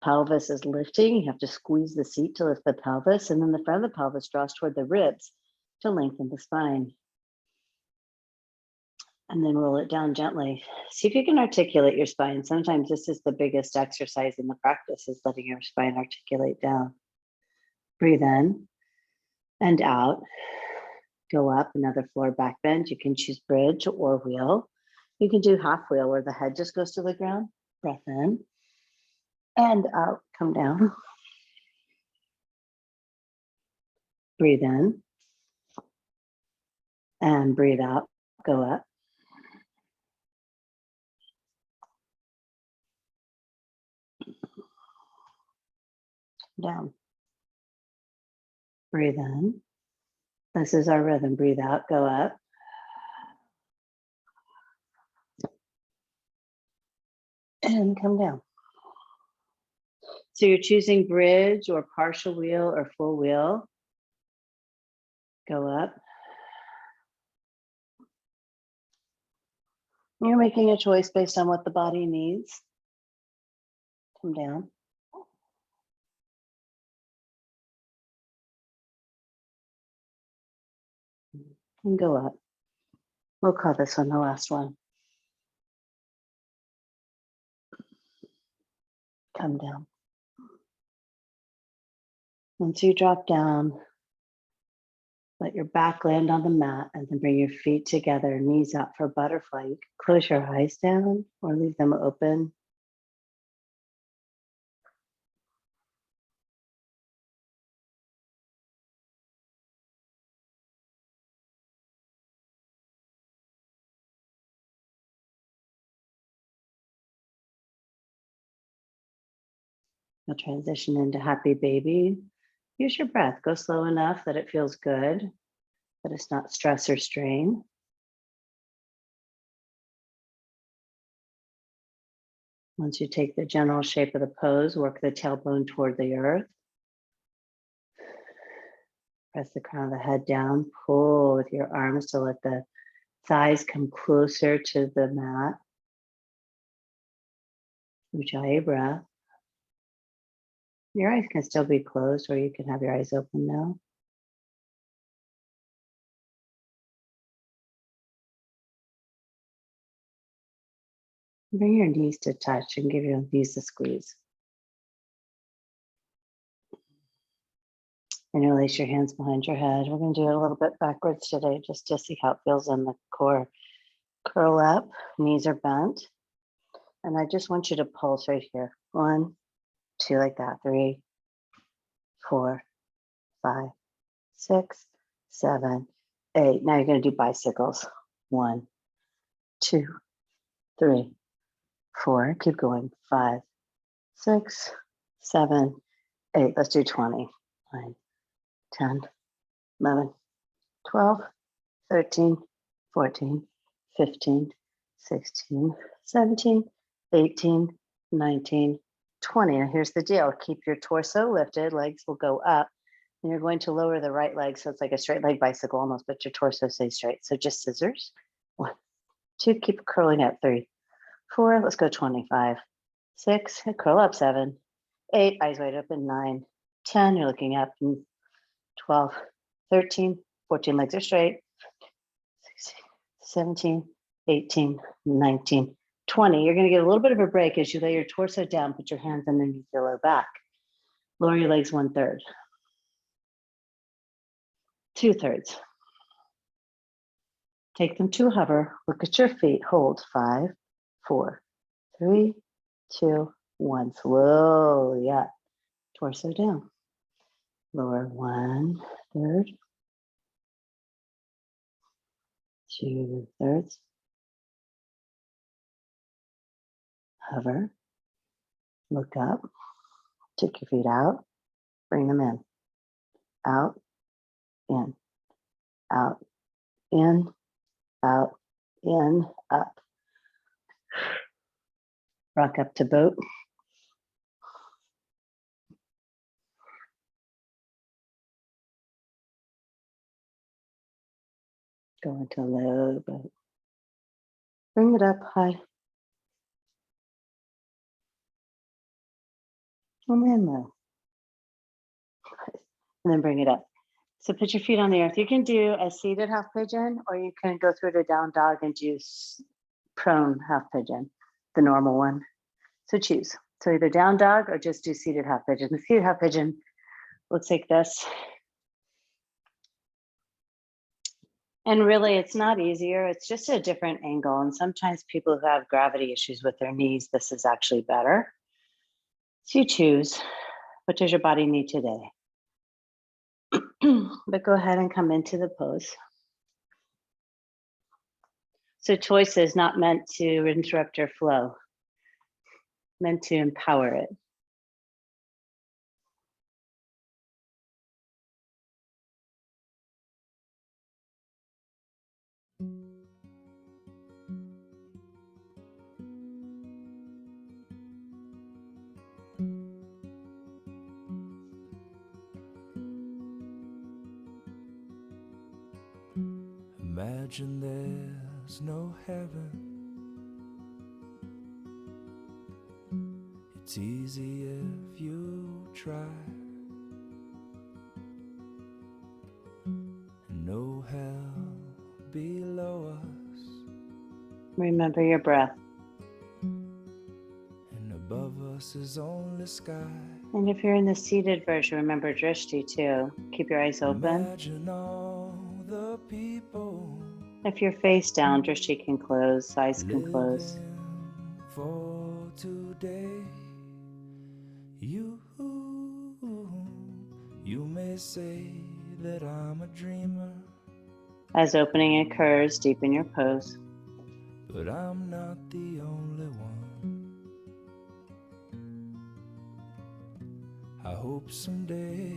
Pelvis is lifting. You have to squeeze the seat to lift the pelvis. And then the front of the pelvis draws toward the ribs to lengthen the spine. And then roll it down gently. See if you can articulate your spine. Sometimes this is the biggest exercise in the practice, is letting your spine articulate down. Breathe in and out. Go up, another floor back bend. You can choose bridge or wheel. You can do half wheel where the head just goes to the ground. Breath in and out, come down. Breathe in and breathe out, go up. Down. Breathe in. This is our rhythm. Breathe out, go up. And come down. So you're choosing bridge or partial wheel or full wheel. Go up. You're making a choice based on what the body needs. Come down. And go up. We'll call this one the last one. Come down. Once you drop down, let your back land on the mat and then bring your feet together, knees up for butterfly. You can close your eyes down or leave them open. You'll transition into happy baby. Use your breath. Go slow enough that it feels good, that it's not stress or strain. Once you take the general shape of the pose, work the tailbone toward the earth. Press the crown of the head down. Pull with your arms to let the thighs come closer to the mat. Ujjayi breath. Your eyes can still be closed, or you can have your eyes open now. Bring your knees to touch and give your knees a squeeze. Interlace your hands behind your head. We're going to do it a little bit backwards today, just to see how it feels in the core. Curl up, knees are bent. And I just want you to pulse right here. 1, 2, like that. 3, 4, 5, 6, 7, 8. Now you're going to do bicycles. 1, 2, 3, 4. Keep going. 5, 6, 7, 8. Let's do 20. 9, 10, 11, 12, 13, 14, 15, 16, 17, 18, 19, 20. Now here's the deal. Keep your torso lifted, legs will go up, and you're going to lower the right leg so it's like a straight leg bicycle almost, but your torso stays straight. So just scissors. 1, 2, keep curling up. 3, 4, let's go 25. 6, curl up. 7, 8, eyes wide open. 9, 10, you're looking up. 12, 13, 14, legs are straight. 16, 17, 18, 19, 20. You're going to get a little bit of a break as you lay your torso down, put your hands underneath your low back. Lower your legs 1/3. 2/3. Take them to hover. Look at your feet. Hold. 5, 4, 3, 2, 1. Slowly up. Torso down. Lower 1/3. 2/3. Hover. Look up. Take your feet out. Bring them in. Out. In. Out. In. Out. In. Up. Rock up to boat. Go into low boat. Bring it up high. And then low. And then bring it up. So put your feet on the earth. You can do a seated half pigeon, or you can go through to down dog and do prone half pigeon, the normal one. So choose. So either down dog or just do seated half pigeon. The seated half pigeon looks like this. And really, it's not easier. It's just a different angle. And sometimes people who have gravity issues with their knees, this is actually better. So you choose. What does your body need today? But go ahead and come into the pose. So choice is not meant to interrupt your flow, meant to empower it. Imagine there's no heaven. It's easy if you try. And no hell below us. Remember your breath. And above us is only sky. And if you're in the seated version, remember drishti too. Keep your eyes open. Imagine all the people. If you're face down, drishti can close, eyes can close. For today, you may say that I'm a dreamer. As opening occurs, deepen your pose. But I'm not the only one. I hope someday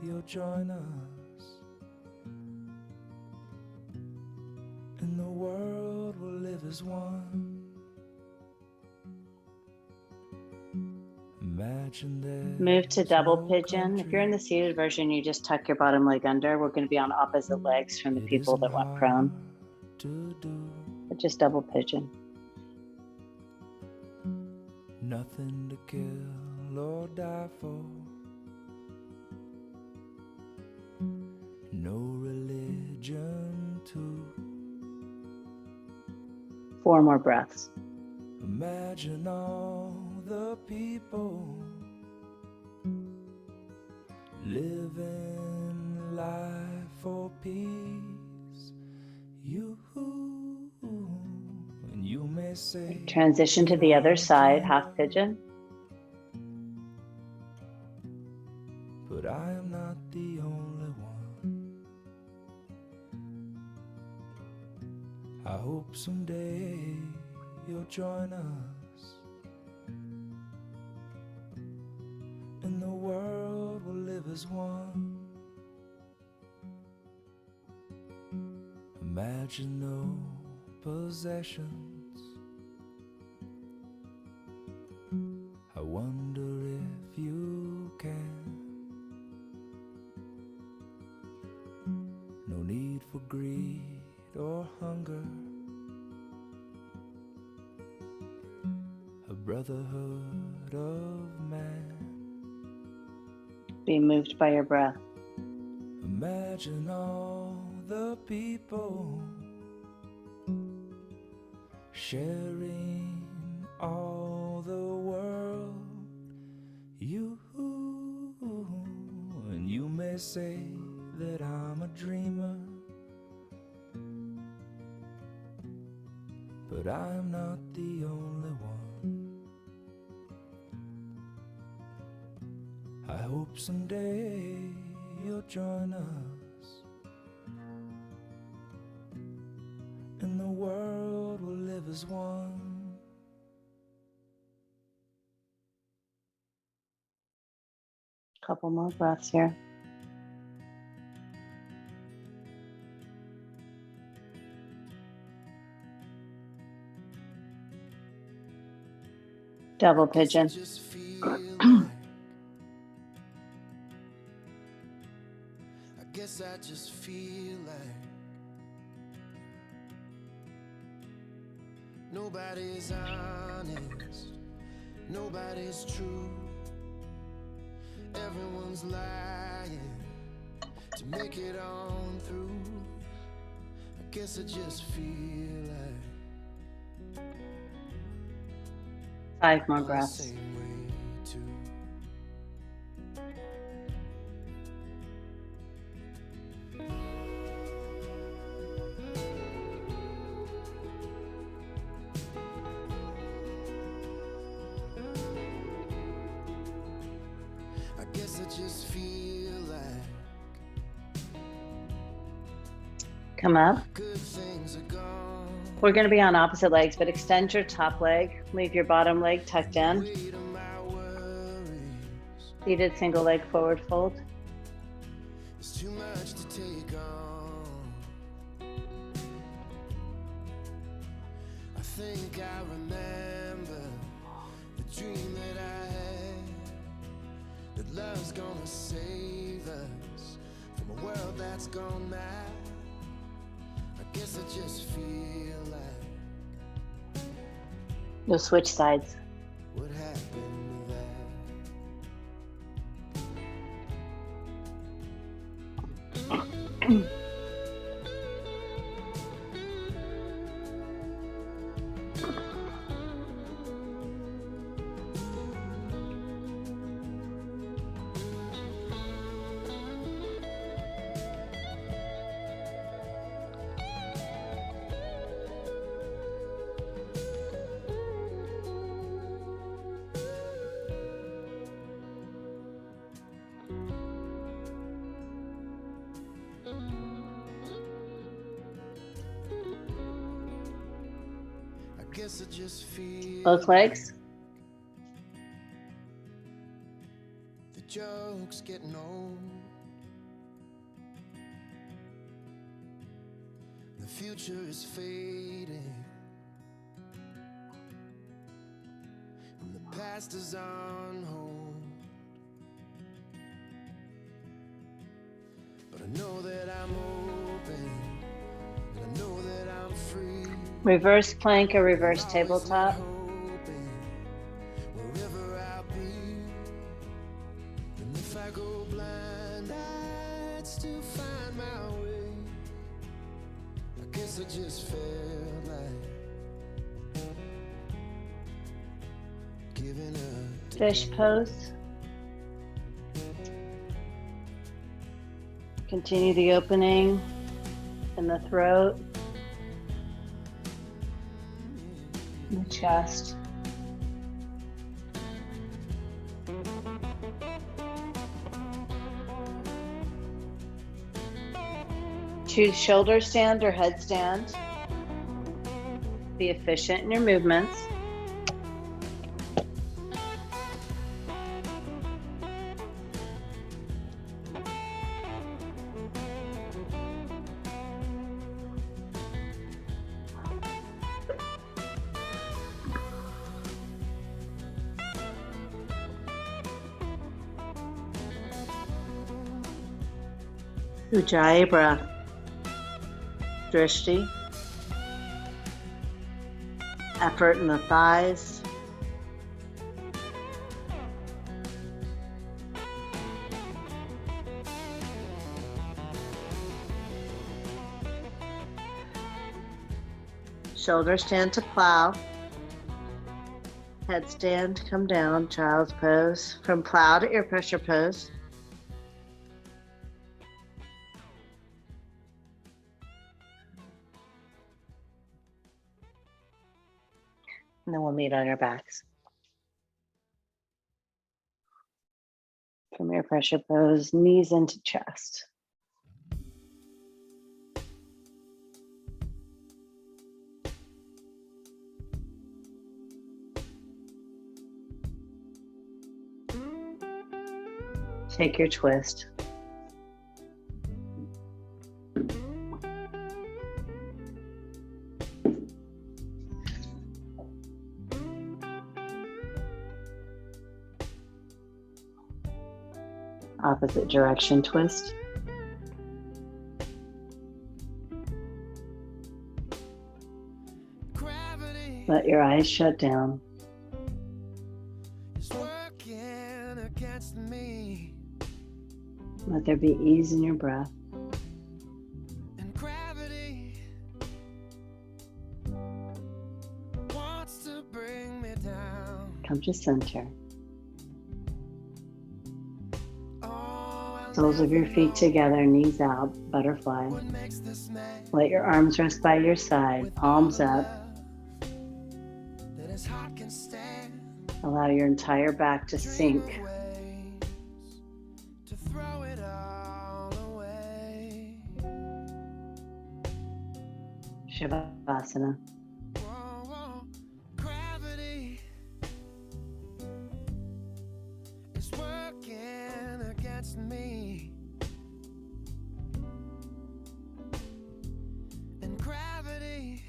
you'll join us, and the world will live as one. Imagine there's Move to double no pigeon. country. If you're in the seated version, you just tuck your bottom leg under. We're going to be on opposite legs from the It people that isn't went prone. hard to do. But just double pigeon. Nothing to kill or die for. No religion too. 4 more breaths. Imagine all the people living life for peace. You and you may say Transition to the other side, half pigeon. but I am not the only one. I hope someday you'll join us, and the world will live as one. Imagine no possessions. I wonder brotherhood of man. Be moved by your breath. Imagine all the people sharing all the world. You, and you may say that I'm a dreamer, but I'm not the only one. I hope someday you'll join us, and the world will live as one. Couple more breaths here. Double pigeon. I guess I just feel like nobody's honest, nobody's true. Everyone's lying to make it on through. I guess I just feel like 5 more breaths. same way too. I guess I just feel like Come up. good things are gone. We're going to be on opposite legs, but extend your top leg. Leave your bottom leg tucked in. Weight of my worries. Seated single leg forward fold. It's too much to take on. I think I remember the dream that I had, that love's gonna save us from a world that's gone mad. I guess I just feel like You'll switch sides. what happened to that. I guess I just feel Both legs. the joke's getting old. The future is fading, and the past is on hold. But I know that I'm open, and I know that I'm free. Reverse plank or reverse tabletop. Hoping wherever I'll be, and if I go blind, I'd still find my way. I guess I just felt like giving up. Fish pose. Continue the opening in the throat, the chest. Choose shoulder stand or headstand. Be efficient in your movements. Ujjayi breath. Drishti. Effort in the thighs, Shoulders stand to plow. Headstand, come down, child's pose. From plow to ear pressure pose. And then we'll meet on our backs. From ear pressure pose, knees into chest. Take your twist. Opposite direction twist. Gravity Let your eyes shut down. is working against me, Let there be ease in your breath. and gravity wants to bring me down. Come to center. Oh, I'll Soles of your never feet know together, knees out, butterfly. what makes this man Let your arms rest by your side, with palms all the up. love that his heart can stand. Allow your entire back to Dream sink. of ways to throw it all away. Shavasana. Whoa, whoa. Gravity is working against me, and gravity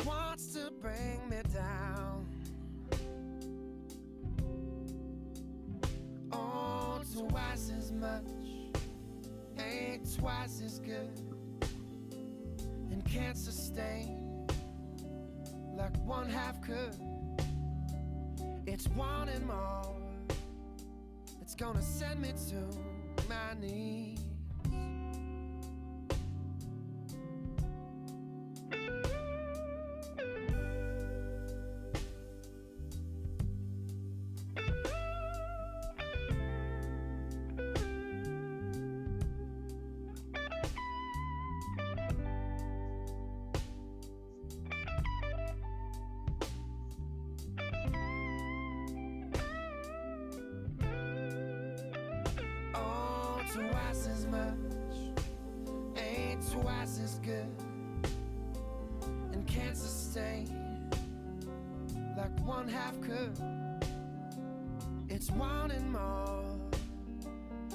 wants to bring me down. Oh, twice as much ain't twice as good, and can't sustain like one half could. It's wanting more. It's gonna send me to my knees. Oh, twice as much ain't twice as good, and can't sustain like one half could. It's wanting more.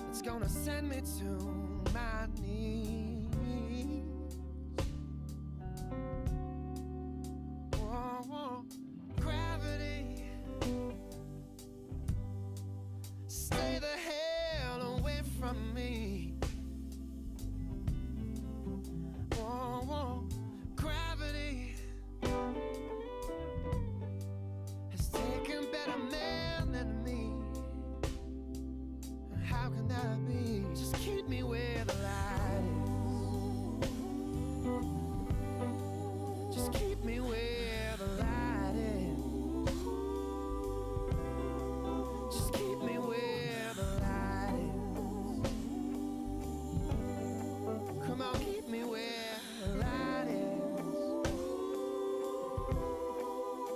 It's gonna send me to my knees. Whoa, whoa. Gravity, stay the hell away from me. Whoa, whoa. Gravity has taken better men than me. How can that be? Just keep me where the light is. Just keep me where the light is. Just keep me where the light is. Come on, keep me where the light is.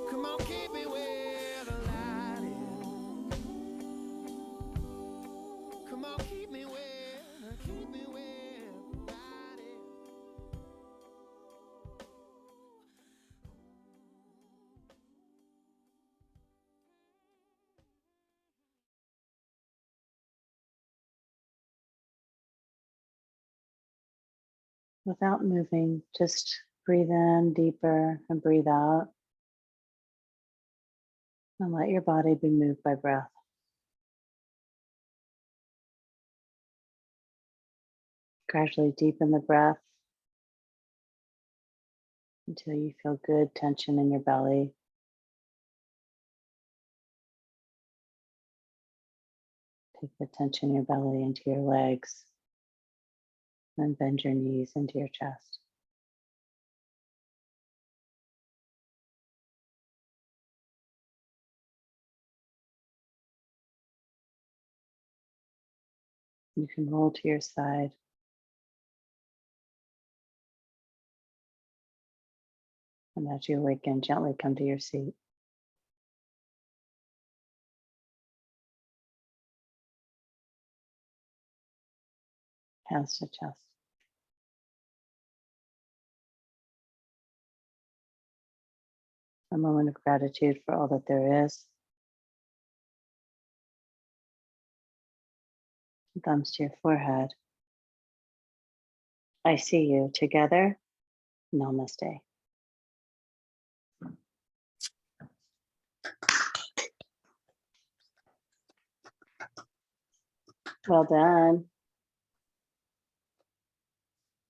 Come on, keep me where the light is. Come on, keep me where the light is. Without moving, just breathe in deeper and breathe out. And let your body be moved by breath. Gradually deepen the breath until you feel good tension in your belly. Take the tension in your belly into your legs. Then bend your knees into your chest. You can roll to your side. And as you awaken, gently come to your seat. Hands to chest. A moment of gratitude for all that there is. Thumbs to your forehead. I see you. Together, namaste. Well done.